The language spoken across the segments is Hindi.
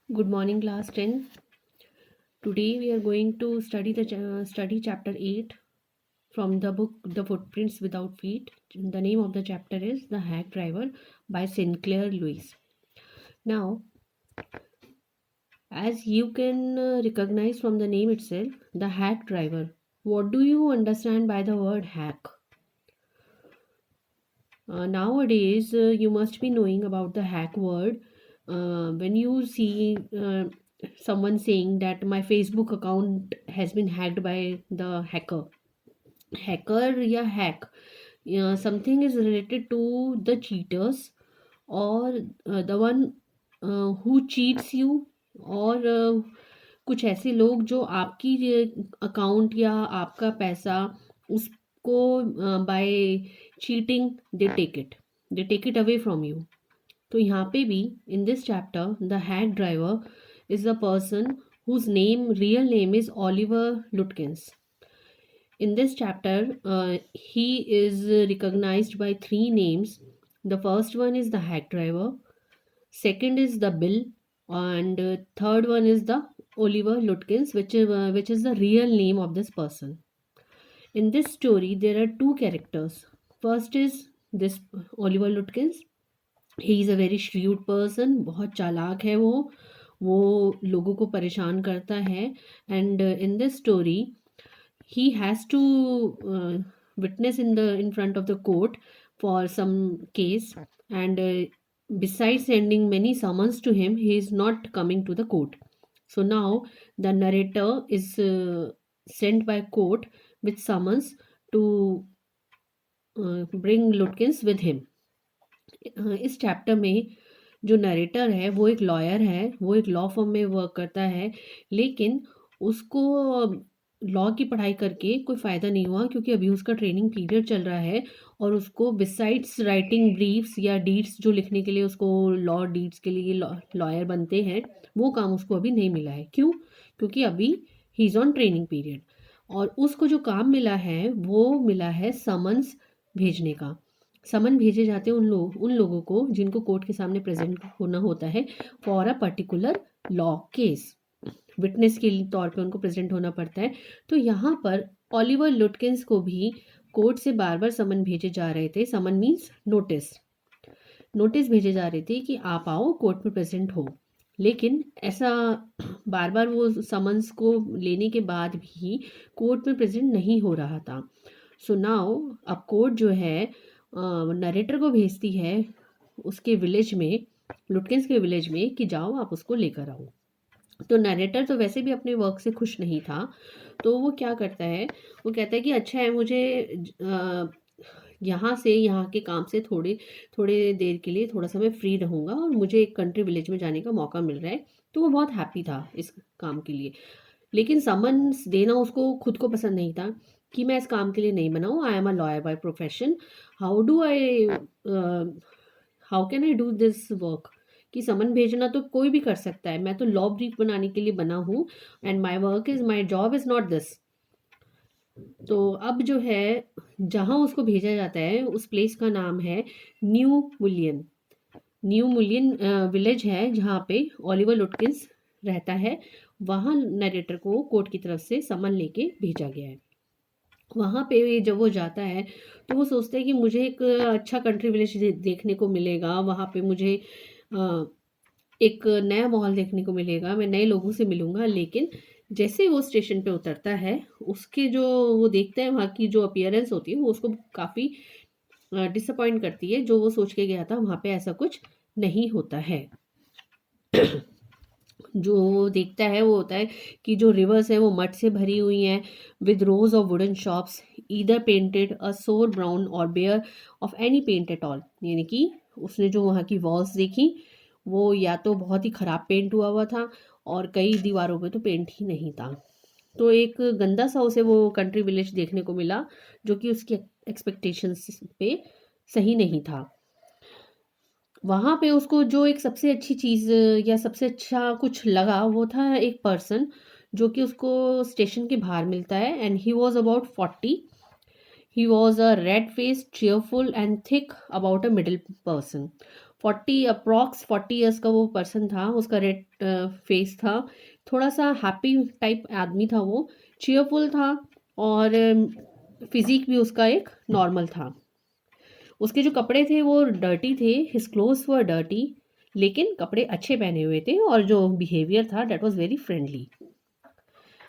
Good morning, class 10. Today we are going to study chapter 8 from the book The Footprints Without Feet. The name of the chapter is The Hack Driver by Sinclair Lewis. Now, as you can recognize from the name itself, the hack driver. What do you understand by the word hack? Nowadays, you must be knowing about the hack word. When you see someone saying that my Facebook account has been hacked by the hacker या hack, something is related to the cheaters or the one who cheats you और कुछ ऐसे लोग जो आपकी अकाउंट या आपका पैसा उसको by cheating they take it away from you. तो यहाँ पे भी in this chapter the hack driver is the person whose name real name is Oliver Lutkins. In this chapter, he is recognized by three names. The first one is the hack driver, second is the Bill, and third one is the Oliver Lutkins, which is the real name of this person. In this story, there are two characters. First is this Oliver Lutkins. He is a very shrewd person. बहुत चालाक है वो लोगों को परेशान करता है. And in this story, he has to witness in front of the court for some case, and besides sending many summons to him, he is not coming to the court. So now the narrator is sent by court with summons to bring Lutkins with him. इस चैप्टर में जो नरेटर है वो एक लॉयर है, वो एक लॉ फर्म में वर्क करता है, लेकिन उसको लॉ की पढ़ाई करके कोई फ़ायदा नहीं हुआ क्योंकि अभी उसका ट्रेनिंग पीरियड चल रहा है और उसको बिसाइड्स राइटिंग ब्रीफ्स या डीड्स जो लिखने के लिए उसको लॉ डीड्स के लिए लॉयर बनते हैं वो काम उसको अभी नहीं मिला है. क्यों? क्योंकि अभी he is on training period और उसको जो काम मिला है वो मिला है समन्स भेजने का. समन भेजे जाते हैं उन लोगों को जिनको कोर्ट के सामने प्रेजेंट होना होता है for a particular law case. Witness के तौर पे उनको प्रेजेंट होना पड़ता है. तो यहाँ पर ऑलिवर लुटकिंस को भी कोर्ट से बार बार समन भेजे जा रहे थे. समन मीन्स नोटिस भेजे जा रहे थे कि आप आओ कोर्ट में प्रेजेंट हो, लेकिन ऐसा बार बार वो समन्स को लेने के बाद भी कोर्ट में प्रेजेंट नहीं हो रहा था. सो नाउ अब कोर्ट जो है नरेटर को भेजती है उसके विलेज में, लुटकिंस के विलेज में, कि जाओ आप उसको लेकर आओ. तो नरेटर तो वैसे भी अपने वर्क से खुश नहीं था, तो वो क्या करता है, वो कहता है कि अच्छा है मुझे यहाँ के काम से थोड़े देर के लिए थोड़ा सा मैं फ्री रहूँगा और मुझे एक कंट्री विलेज में जाने का मौका मिल रहा है. तो वो बहुत हैप्पी था इस काम के लिए, लेकिन समन्स देना उसको खुद को पसंद नहीं था कि मैं इस काम के लिए नहीं बनाऊँ. I am a lawyer by profession, how can I do this work. कि समन भेजना तो कोई भी कर सकता है, मैं तो लॉ ब्रीफ बनाने के लिए बना हूँ and my job is not this. तो अब जो है जहाँ उसको भेजा जाता है उस प्लेस का नाम है न्यू मुलियन विलेज है जहाँ पे ऑलिवर लुटकिंस रहता है. वहाँ नरेटर को कोर्ट की तरफ से समन लेके भेजा गया है. वहाँ पे जब वो जाता है तो वो सोचता है कि मुझे एक अच्छा कंट्री विलेज देखने को मिलेगा, वहाँ पे मुझे एक नया माहौल देखने को मिलेगा, मैं नए लोगों से मिलूँगा. लेकिन जैसे वो स्टेशन पे उतरता है उसके जो वो देखता है वहाँ की जो अपीयरेंस होती है वो उसको काफ़ी डिसअपॉइंट करती है. जो वो सोच के गया था वहाँ पे ऐसा कुछ नहीं होता है. जो वो देखता है वो होता है कि जो रिवर्स है वो मड से भरी हुई हैं with rows of wooden shops either painted a sour brown or bare of any paint at all. यानी कि उसने जो वहाँ की वॉल्स देखी वो या तो बहुत ही ख़राब पेंट हुआ हुआ था और कई दीवारों पे तो पेंट ही नहीं था. तो एक गंदा सा उसे वो कंट्री विलेज देखने को मिला जो कि उसकी एक्सपेक्टेशंस पे सही नहीं था. वहाँ पे उसको जो एक सबसे अच्छी चीज़ या सबसे अच्छा कुछ लगा वो था एक पर्सन जो कि उसको स्टेशन के बाहर मिलता है. And he was about 40. He was a red face, cheerful and thick, about a middle person. Approx 40 years का वो पर्सन था। उसका रेड फेस था, थोड़ा सा हैप्पी टाइप आदमी था वो, चीयरफुल था, और फिजिक भी उसका एक नॉर्मल था। उसके जो कपड़े थे वो डर्टी थे, हिज क्लोथ्स वर डर्टी, लेकिन कपड़े अच्छे पहने हुए थे, और जो बिहेवियर था दैट वाज वेरी फ्रेंडली।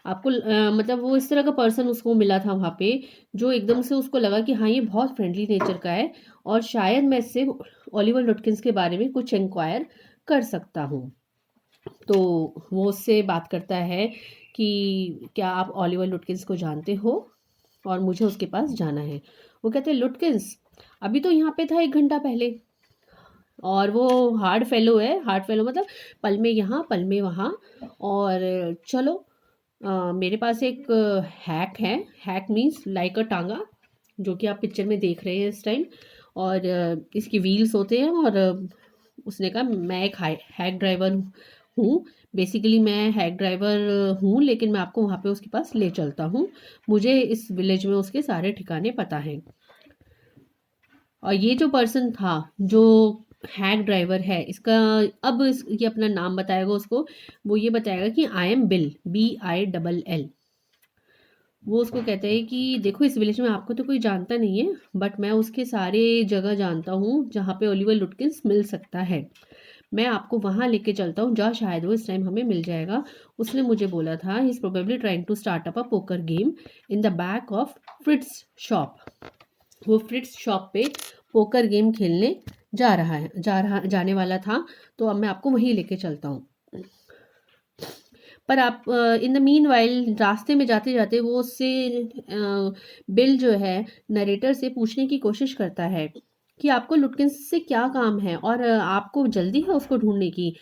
आपको मतलब वो इस तरह का पर्सन उसको मिला था वहाँ पे, जो एकदम से उसको लगा कि हाँ ये बहुत फ्रेंडली नेचर का है, और शायद मैं इससे ओलिवर लुटकिंस के बारे में कुछ इंक्वायर कर सकता हूँ। तो वो उससे बात करता है कि क्या आप ओलिवर लुटकिंस को जानते हो, और मुझे उसके पास जाना है। वो कहते हैं लुटकिंस अभी तो यहाँ पे था 1 घंटा पहले, और वो हार्ड फेलो है। हार्ड फेलो मतलब पल में यहाँ पल में वहाँ। और चलो, मेरे पास एक हैक है। हैक मीन्स लाइक अ टांगा, जो कि आप पिक्चर में देख रहे हैं इस टाइम। और इसकी व्हील्स होते हैं, और उसने कहा मैं एक हैक ड्राइवर हूँ। बेसिकली मैं हैक ड्राइवर हूँ, लेकिन मैं आपको वहाँ पे उसके पास ले चलता हूँ। मुझे इस विलेज में उसके सारे ठिकाने पता हैं। और ये जो पर्सन था, जो हैक ड्राइवर है, इसका अब ये अपना नाम बताएगा उसको। वो ये बताएगा कि आई एम बिल, BILL। वो उसको कहते हैं कि देखो इस विलेज में आपको तो कोई जानता नहीं है, बट मैं उसके सारे जगह जानता हूँ जहाँ पे ओलिवर लुटकिंस मिल सकता है। मैं आपको वहाँ लेके चलता हूँ जहाँ शायद वो इस टाइम हमें मिल जाएगा। उसने मुझे बोला था he is probably trying to start up a poker game in the back of Fritz's shop. वो फ्रिट्स शॉप पे पोकर गेम खेलने जाने वाला था। तो अब मैं आपको वहीं लेके चलता हूँ। पर आप इन द मीन वाइल रास्ते में जाते जाते वो उससे बिल जो है नरेटर से पूछने की कोशिश करता है कि आपको लुटकिंस से क्या काम है, और आपको जल्दी है उसको ढूंढने की।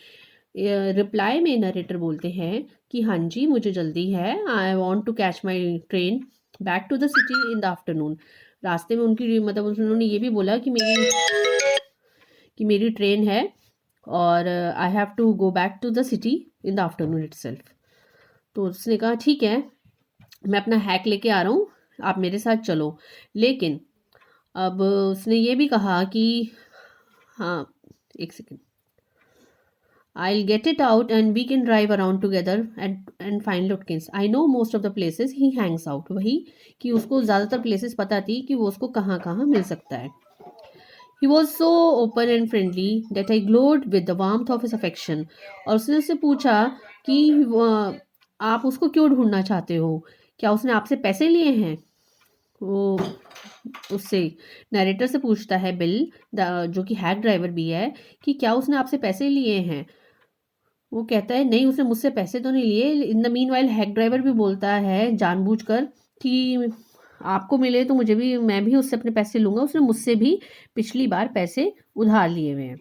रिप्लाई में नरेटर बोलते हैं कि हाँ जी मुझे जल्दी है, I want to catch my train back to the city in the afternoon. रास्ते में उनकी मतलब उन्होंने ये भी बोला कि मेरी ट्रेन है, और I have to go back to the city in the afternoon itself. तो उसने कहा ठीक है, मैं अपना हैक लेके आ रहा हूँ, आप मेरे साथ चलो। लेकिन अब उसने ये भी कहा कि हाँ, एक second, I'll get it out and we can drive around together and find Lutkins. I know most of the places he hangs out. वही कि उसको ज़्यादातर प्लेसेस पता थी कि वो उसको कहाँ कहाँ मिल सकता है। He was so open and friendly that I glowed with the warmth of his affection. और उसने उससे पूछा कि आप उसको क्यों ढूंढना चाहते हो, क्या उसने आपसे पैसे लिए हैं। वो उससे नरेटर से पूछता है बिल, जो कि हैक ड्राइवर भी है, कि क्या उसने आपसे पैसे लिए हैं। वो कहता है नहीं, उसने मुझसे पैसे तो नहीं लिए। In the mean while hack driver भी बोलता है जानबूझकर कि आपको मिले तो मैं भी उससे अपने पैसे लूँगा। उसने मुझसे भी पिछली बार पैसे उधार लिए हुए हैं।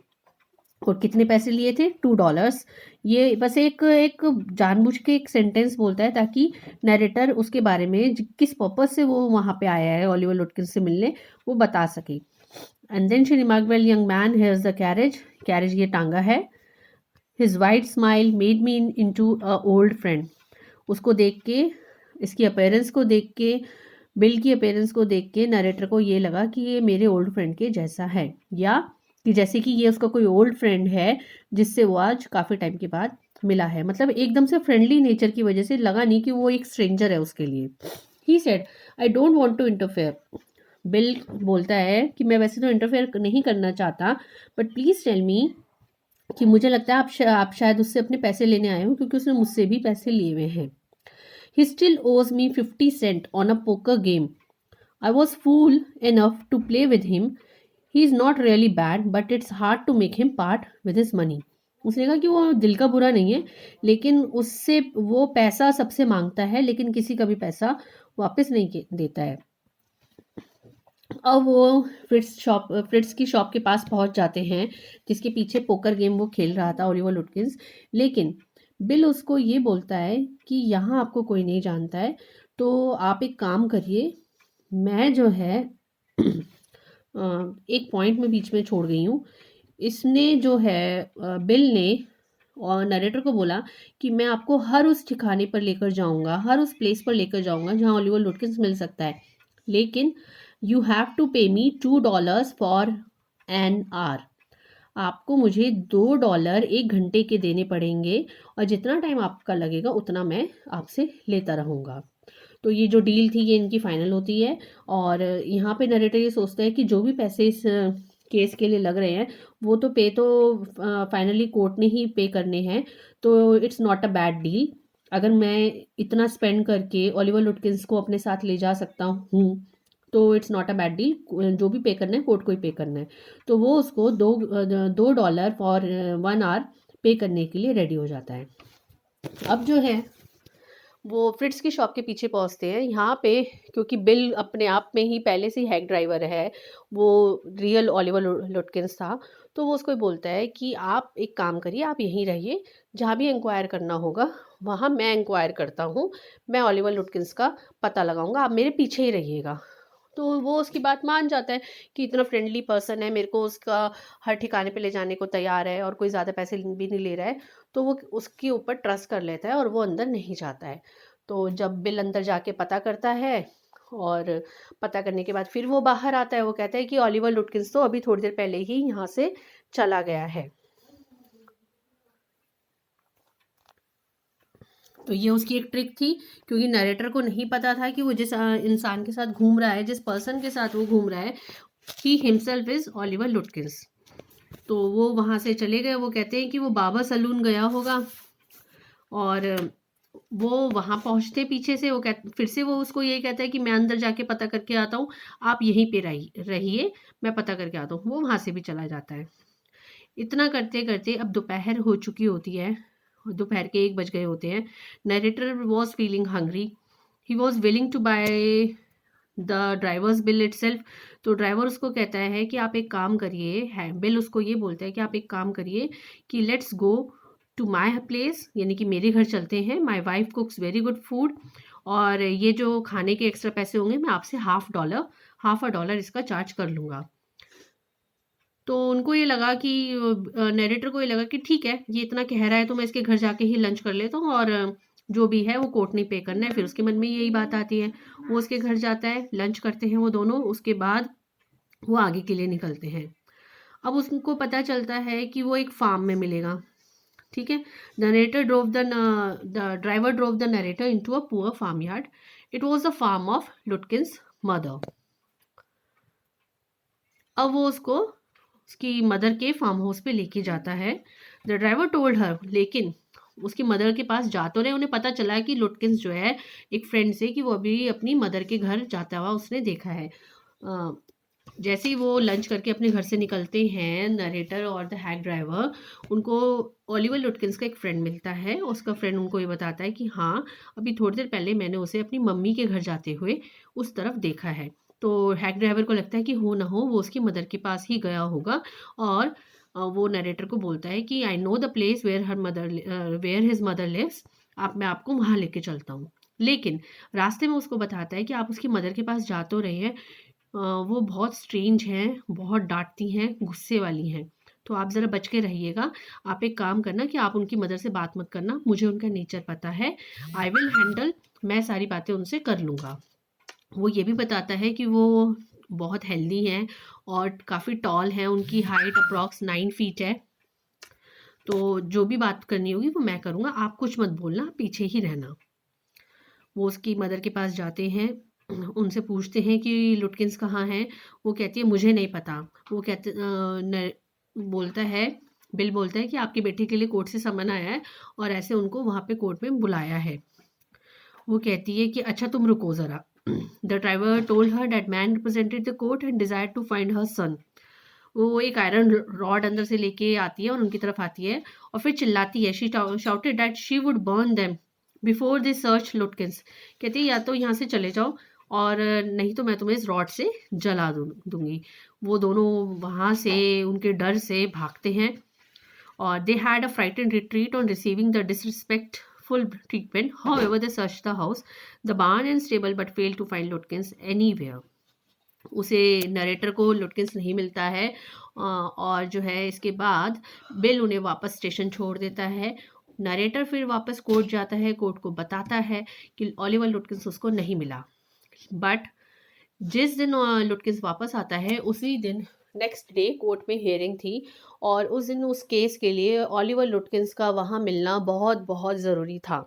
और कितने पैसे लिए थे? $2। ये बस एक एक जानबूझ के एक सेंटेंस बोलता है ताकि नरेटर उसके बारे में किस पर्पज से वो वहाँ पे आया है ओलिवर लुटकिंस से मिलने, वो बता सके। And then she remark, well young man, here's the carriage. Carriage ये टांगा है। His white smile made me into a old friend. उसको देख के, इसकी अपेयरेंस को देख के, बिल की अपेयरेंस को देख के नरेटर को ये लगा कि ये मेरे ओल्ड फ्रेंड के जैसा है, या कि जैसे कि ये उसका कोई ओल्ड फ्रेंड है जिससे वो आज काफ़ी टाइम के बाद मिला है। मतलब एकदम से फ्रेंडली नेचर की वजह से लगा नहीं कि वो एक स्ट्रेंजर है उसके लिए। He said, I don't want to interfere. Bill बोलता है कि मैं वैसे तो इंटरफेयर नहीं करना चाहता, बट प्लीज़ टेल मी कि मुझे लगता है आप शायद उससे अपने पैसे लेने आए हो, क्योंकि उसने मुझसे भी पैसे लिए हुए हैं। He still owes me 50 cents on a poker game. I was fool enough to play with him. He is not really bad, but it's hard to make him part with his money. उसने कहा कि वो दिल का बुरा नहीं है, लेकिन उससे वो पैसा सबसे मांगता है, लेकिन किसी का भी पैसा वापस नहीं देता है। अब वो फ्रिट्स की शॉप के पास पहुंच जाते हैं, जिसके पीछे पोकर गेम वो खेल रहा था ओलिवर लुटकिंस। लेकिन बिल उसको ये बोलता है कि यहाँ आपको कोई नहीं जानता है, तो आप एक काम करिए। मैं जो है एक पॉइंट में बीच में छोड़ गई हूँ। इसने जो है बिल ने और नरेटर को बोला कि मैं आपको हर उस ठिकाने पर लेकर जाऊंगा, हर उस प्लेस पर लेकर जाऊंगा जहाँ ओलिवर लुटकिंस मिल सकता है, लेकिन यू हैव टू पे मी $2 फॉर एन आवर। आपको मुझे $2 एक घंटे के देने पड़ेंगे और जितना टाइम आपका लगेगा उतना मैं आपसे लेता रहूँगा। तो ये जो डील थी ये इनकी फाइनल होती है और यहाँ पे नरेटर ये सोचता है कि जो भी पैसे इस केस के लिए लग रहे हैं वो तो फाइनली कोर्ट ने ही पे करने हैं, तो it's not a bad deal. अगर मैं इतना स्पेंड करके ओलिवर लुटकिंस को अपने साथ ले जा सकता हूँ तो it's not a bad deal, जो भी पे करना है कोर्ट को ही पे करना है। तो वो उसको $2 फॉर 1 आवर पे करने के लिए रेडी हो जाता है। अब जो है वो फ्रिट्स की शॉप के पीछे पहुंचते हैं यहाँ पे, क्योंकि बिल अपने आप में ही पहले से ही हैक ड्राइवर है, वो रियल ओलिवर लुटकिंस था। तो वो उसको बोलता है कि आप एक काम करिए, आप यहीं रहिए, जहाँ भी इंक्वायर करना होगा वहाँ मैं इंक्वायर करता हूँ, मैं ओलिवर लुटकिंस का पता लगाऊंगा, आप मेरे पीछे ही रहिएगा। तो वो उसकी बात मान जाता है कि इतना फ्रेंडली पर्सन है, मेरे को उसका हर ठिकाने पे ले जाने को तैयार है और कोई ज़्यादा पैसे भी नहीं ले रहा है। तो वो उसके ऊपर ट्रस्ट कर लेता है और वो अंदर नहीं जाता है। तो जब बिल अंदर जाके पता करता है और पता करने के बाद फिर वो बाहर आता है, वो कहता है कि ओलिवर लुटकिंस तो अभी थोड़ी देर पहले ही यहाँ से चला गया है। तो ये उसकी एक ट्रिक थी, क्योंकि नरेटर को नहीं पता था कि वो जिस इंसान के साथ घूम रहा है, जिस पर्सन के साथ वो घूम रहा है, ही हिमसेल्फ इज ओलिवर लुटकिंस। तो वो वहाँ से चले गए। वो कहते हैं कि वो बाबा सलून गया होगा और वो वहाँ पहुँचते पीछे से, फिर से वो उसको यही कहता है कि मैं अंदर जाके पता करके आता हूँ, आप यहीं पे रहिए, मैं पता करके आता हूँ। वो वहाँ से भी चला जाता है। इतना करते करते अब दोपहर हो चुकी होती है, दोपहर के 1 बज गए होते हैं। Narrator was feeling hungry, he was willing to buy the driver's bill itself. तो ड्राइवर उसको कहता है कि आप एक काम करिए, है बिल उसको ये बोलता है कि आप एक काम करिए कि let's go to my place, यानी कि मेरे घर चलते हैं, my wife cooks very good food, और ये जो खाने के एक्स्ट्रा पैसे होंगे मैं आपसे $1/2 इसका चार्ज कर लूँगा। तो उनको ये लगा कि नरेटर को ये लगा कि ठीक है, ये इतना कह रहा है तो मैं इसके घर जाके ही लंच कर लेता हूँ और जो भी है वो कोर्ट ने पे करना है। फिर उसके मन में यही बात आती है, वो उसके घर जाता है, लंच करते हैं वो दोनों, उसके बाद वो आगे के लिए निकलते हैं। अब उसको पता चलता है कि वो एक फार्म में मिलेगा। ठीक है, the driver drove the narrator into a poor farm yard. It was the farm of Lutkins mother. अब वो उसको उसकी मदर के फार्म हाउस पे लेके जाता है। द ड्राइवर टोल्ड हर, लेकिन उसकी मदर के पास जा तो रहे, उन्हें पता चला है कि लुटकिंस जो है एक फ्रेंड से, कि वो अभी अपनी मदर के घर जाता हुआ उसने देखा है। जैसे ही वो लंच करके अपने घर से निकलते हैं, नरेटर और द हैक ड्राइवर, उनको ओलिवर लुटकिंस का एक फ्रेंड मिलता है। उसका फ्रेंड उनको ये बताता है कि हाँ, अभी थोड़ी देर पहले मैंने उसे अपनी मम्मी के घर जाते हुए उस तरफ देखा है। तो हैक ड्राइवर को लगता है कि हो ना हो वो उसकी मदर के पास ही गया होगा, और वो नरेटर को बोलता है कि I know the place where his mother lives, मैं आपको वहाँ लेके चलता हूँ। लेकिन रास्ते में उसको बताता है कि आप उसकी मदर के पास जा तो रहे हैं, वो बहुत स्ट्रेंज हैं, बहुत डांटती हैं, गुस्से वाली हैं, तो आप ज़रा बच के रहिएगा। आप एक काम करना कि आप उनकी मदर से बात मत करना, मुझे उनका नेचर पता है, आई विल हैंडल, मैं सारी बातें उनसे कर लूँगा। वो ये भी बताता है कि वो बहुत हेल्दी हैं और काफ़ी टॉल हैं, उनकी हाइट अप्रॉक्स 9 फीट है। तो जो भी बात करनी होगी वो मैं करूँगा, आप कुछ मत बोलना, पीछे ही रहना। वो उसकी मदर के पास जाते हैं, उनसे पूछते हैं कि लुटकिंस कहाँ हैं। वो कहती है मुझे नहीं पता। वो बोलता है, बिल बोलता है कि आपकी बेटी के लिए कोर्ट से समन आया है और ऐसे उनको वहाँ पे कोर्ट में बुलाया है। वो कहती है कि अच्छा तुम रुको ज़रा। The driver told her that man represented the court and desire to find her son. वो एक आयरन रॉड अंदर से लेके आती है और उनकी तरफ आती है और फिर चिल्लाती है, she shouted that she would burn them before they search लुटकिंस। कहती है या तो यहाँ से चले जाओ और नहीं तो मैं तुम्हें इस रॉड से जला दूंगी। वो दोनों वहाँ से उनके डर से भागते हैं और they had a frightened retreat on receiving the disrespectful treatment. However, they searched the house, the barn and stable but failed to find Lutkins anywhere. उसे नरेटर को लुटकिंस नहीं मिलता है और जो है इसके बाद बिल उन्हें वापस स्टेशन छोड़ देता है। नरेटर फिर वापस कोर्ट जाता है, कोर्ट को बताता है कि ओलिवर लुटकिंस उसको नहीं मिला। बट जिस दिन लुटकिंस वापस आता है उसी दिन नेक्स्ट डे कोर्ट में हियरिंग थी और उस दिन उस केस के लिए ओलिवर लुटकिंस का वहाँ मिलना बहुत बहुत ज़रूरी था।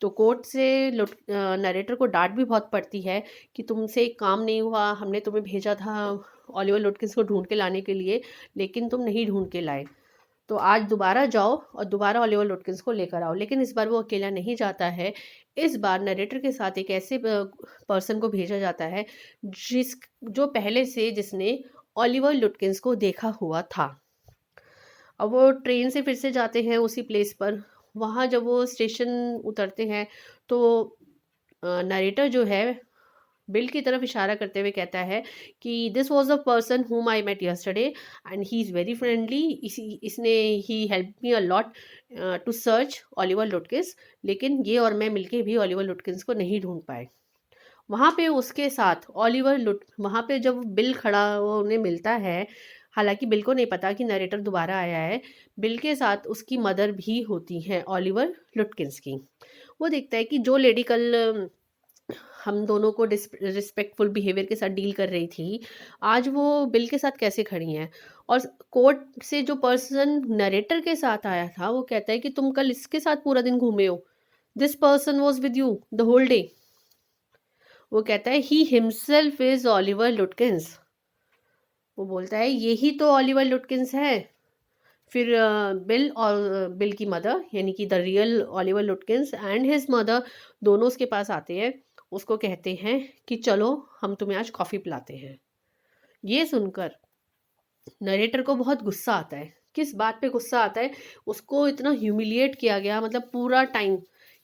तो कोर्ट से नरेटर को डांट भी बहुत पड़ती है कि तुमसे एक काम नहीं हुआ, हमने तुम्हें भेजा था ओलिवर लुटकिंस को ढूंढ के लाने के लिए, लेकिन तुम नहीं ढूंढ के लाए। तो आज दोबारा जाओ और दोबारा ओलिवर लुटकिंस को लेकर आओ। लेकिन इस बार वो अकेला नहीं जाता है। इस बार नरेटर के साथ एक ऐसे पर्सन को भेजा जाता है जो पहले से जिसने ओलिवर लुटकिंस को देखा हुआ था। अब वो ट्रेन से फिर से जाते हैं उसी प्लेस पर। वहाँ जब वो स्टेशन उतरते हैं तो नरेटर जो है बिल की तरफ इशारा करते हुए कहता है कि this was the person whom I met yesterday and he is very friendly. इसने ही help me a lot to search Oliver Lutkins, लेकिन ये और मैं मिलके भी ओलिवर लुटकिंस को नहीं ढूंढ पाए। वहाँ पे उसके साथ वहाँ पे जब बिल खड़ा वो उन्हें मिलता है, हालांकि बिल को नहीं पता कि नरेटर दोबारा आया है। बिल के साथ उसकी मदर भी होती हैं, ओलिवर लुटकिंस की। वो देखता है कि जो लेडी कल हम दोनों को रिस्पेक्टफुल बिहेवियर के साथ डील कर रही थी, आज वो बिल के साथ कैसे खड़ी हैं। और कोर्ट से जो पर्सन नरेटर के साथ आया था वो कहता है कि तुम कल इसके साथ पूरा दिन घूमे हो, this person was with you the whole day. वो कहता है he himself is Oliver Lutkins. वो बोलता है यही तो ओलिवर लुटकिंस है। फिर बिल और बिल की मदर यानी कि the real Oliver Lutkins and his mother दोनों उसके पास आते हैं। उसको कहते हैं कि चलो हम तुम्हें आज कॉफ़ी पिलाते हैं। ये सुनकर नरेटर को बहुत गुस्सा आता है। किस बात पे गुस्सा आता है? उसको इतना ह्यूमिलिएट किया गया, मतलब पूरा टाइम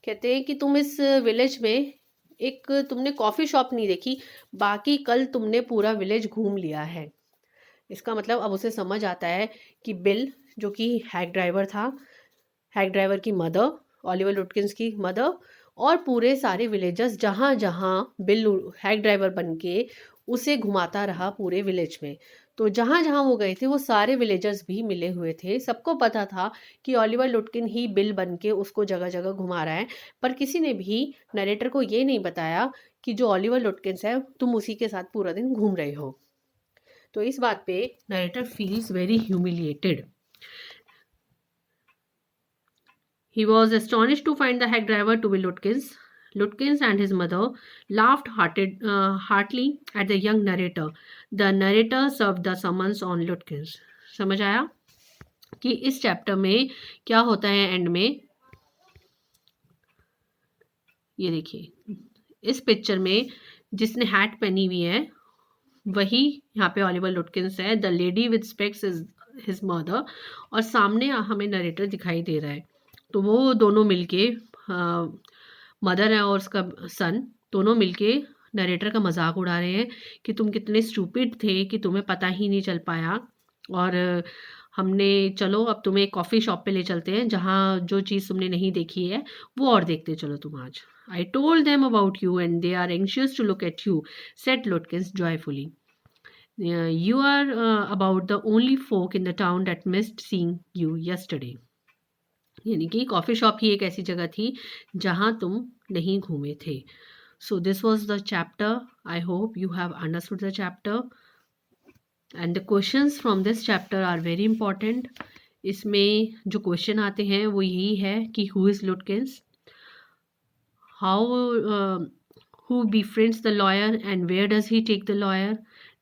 कहते हैं कि तुम इस विलेज में एक तुमने कॉफ़ी शॉप नहीं देखी, बाकी कल तुमने पूरा विलेज घूम लिया है। इसका मतलब अब उसे समझ आता है कि बिल जो कि हैक ड्राइवर था, हैक ड्राइवर की मदर, ओलिवर लुटकिंस की मदर, और पूरे सारे विलेजर्स जहाँ जहाँ बिल हैक ड्राइवर बन के उसे घुमाता रहा पूरे विलेज में। तो जहाँ जहाँ वो गए थे वो सारे विलेजर्स भी मिले हुए थे। सबको पता था कि ओलिवर लुटकिन ही बिल बन के उसको जगह जगह घुमा रहा है। पर किसी ने भी नरेटर को ये नहीं बताया कि जो ओलिवर लुटकिंस है तुम उसी के साथ पूरा दिन घूम रहे हो। तो इस बात पे narrator feels very humiliated. He was astonished to find the hack driver to be Lutkins. Lutkins and his mother laughed heartily at the young narrator. The narrator served the summons on Lutkins. समझ आया कि इस चैप्टर में क्या होता है एंड में? ये देखिए, इस पिक्चर में जिसने हैट पहनी हुई है वही यहाँ पे ओलिवर लुटकिंस है। The lady with specs is his mother, और सामने हमें नरेटर दिखाई दे रहा है। तो वो दोनों मिलके मदर है और उसका सन दोनों मिलके नरेटर का मजाक उड़ा रहे हैं कि तुम कितने स्टूपिड थे कि तुम्हें पता ही नहीं चल पाया। और हमने चलो अब तुम्हें कॉफ़ी शॉप पे ले चलते हैं जहाँ जो चीज़ तुमने नहीं देखी है वो और देखते चलो तुम आज। I told them about you and they are anxious to look at you, said Lutkins joyfully. You are about the only folk in the town that missed seeing you yesterday. यानी कि कॉफ़ी शॉप ही एक ऐसी जगह थी जहाँ तुम नहीं घूमे थे। So this was the chapter. I hope you have understood the chapter and the questions from this chapter are very important. इसमें जो क्वेश्चन आते हैं वो यही है कि who is Lutkins, how who befriends the lawyer and where does he take the lawyer?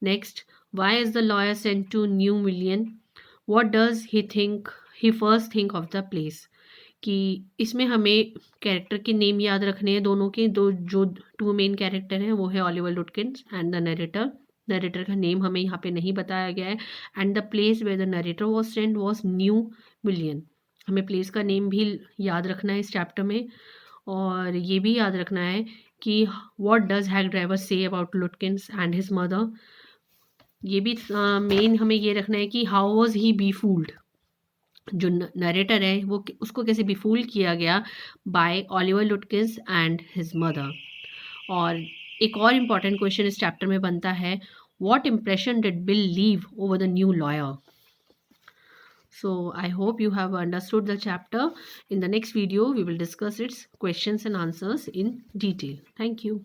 Next, why is the lawyer sent to New Million? What does he first think of the place? कि इसमें हमें कैरेक्टर के नेम याद रखने हैं दोनों के। दो जो टू मेन कैरेक्टर हैं वो है Oliver Lutkins and the narrator. Narrator का नेम हमें यहाँ पे नहीं बताया गया है। And the place where the narrator was sent was New Million. हमें प्लेस का नेम भी याद रखना है इस चैप्टर में। और ये भी याद रखना है कि what does hack driver say about Lutkins and his mother. ये भी मेन हमें ये रखना है कि how was he be fooled. जो नरेटर है वो उसको कैसे बी फूल किया गया by Oliver Lutkins and his mother. और एक और इम्पॉर्टेंट क्वेश्चन इस चैप्टर में बनता है, what impression did bill leave over the new lawyer? So I hope you have understood the chapter. In the next video, we will discuss its questions and answers in detail. Thank you.